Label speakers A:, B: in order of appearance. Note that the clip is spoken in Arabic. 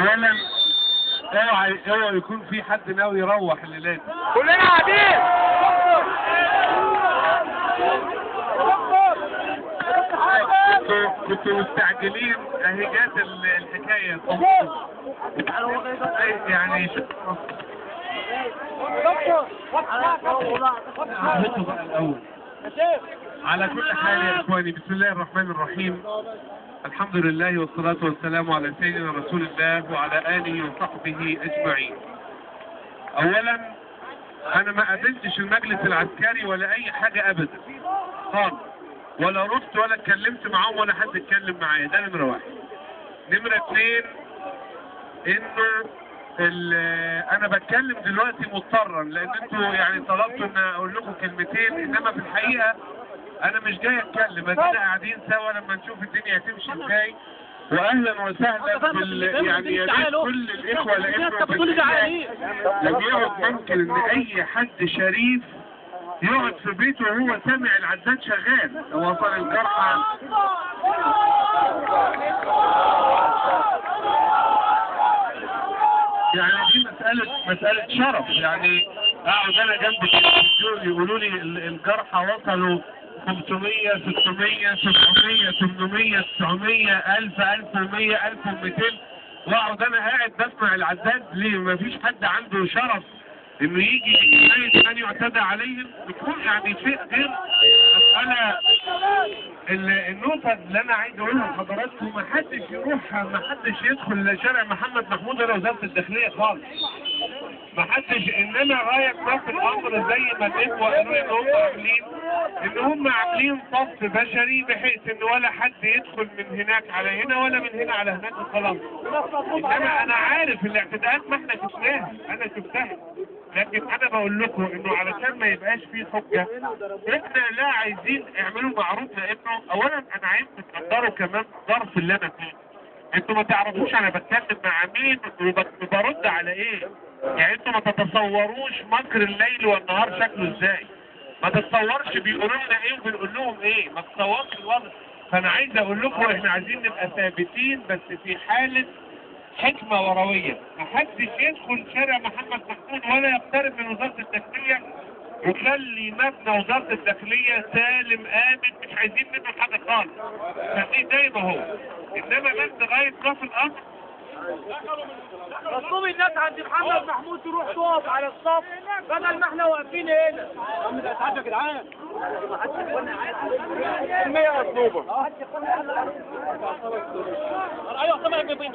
A: اولا اوعى يكون في حد ناوي يروح الليله دي.
B: كلنا قاعدين.
A: كنتوا مستعجلين، اهي جات الحكايه يعني على كل حال يا اخواني، بسم الله الرحمن الرحيم. الحمد لله والصلاة والسلام على سيدنا رسول الله وعلى آله وصحبه أجمعين. أولا أنا ما قابلتش المجلس العسكري ولا أي حاجة أبدا خالص، ولا رحت ولا اتكلمت معاهم ولا حد اتكلم معايا. ده نمرة واحد. نمرة اتنين، إنه أنا بتكلم دلوقتي مضطرا لأن أنتوا يعني طلبتوا إن أقول لكم كلمتين، إنما في الحقيقة انا مش جاي اتكلم، ادينا قاعدين سوا لما نشوف الدنيا هتمشي ازاي. واهلا وسهلا يعني يا ريت كل الاخوه لم يعد ممكن ان اي حد شريف يقعد في بيته وهو سامع العداد شغال. وصل الجرحى يعني دي مسألة شرف. يعني اقعد انا جنب التلفزيون يقولوا لي الجرحى وصلوا 500 600 700 800 900 1000 1100 1200، واقعد انا قاعد بسمع العداد. ليه ما فيش حد عنده شرف انه يجي يتميز ان يعتدى عليهم؟ بتكون يعني شيء غير مسألة. النقطة اللي انا عايز اقولها لحضراتكم، ما حدش يدخل شارع محمد محمود ولا وزارة الداخلية خالص. ما حدش. انما غاية ما في الامر زي ما الاخوة قالوا ان هم عاملين صف بشري بحيث ان ولا حد يدخل من هناك على هنا ولا من هنا على هناك وخلاص. انما انا عارف الاعتداءات ما احنا شفناها، انا شفتها، لكن انا بقول لكم انه علشان ما يبقاش فيه حجة، احنا لا عايزين اعملوا معروف. لانه اولا انا عايز تقدروا كمان الظرف اللي انا فيه. انتوا ما تعرفوش انا بتكلم مع مين وبرد على ايه. يعني انتوا ما تتصوروش مكر الليل والنهار شكله ازاي، ما تتصورش بيقولوا لنا ايه وبنقول لهم ايه، ما تتصورش الوضع. فانا عايز اقول لكم احنا عايزين نبقى ثابتين بس في حالة حكمة وروية. ما حدش يدخل شارع محمد محمود ولا يقترب من وزارة الداخلية وخلي مبنى وزارة الداخلية سالم آمن، مش عايزين منه حاجة خالص، خليه زي ما هو. انما بس لغاية ما في الامر
B: مطلوب الناس عند محمد محمود تروح تقف على الصف بدل ما احنا واقفين هنا. تعالوا يا جدعان. المية مطلوبة. ايوه طبعا يا بيبي.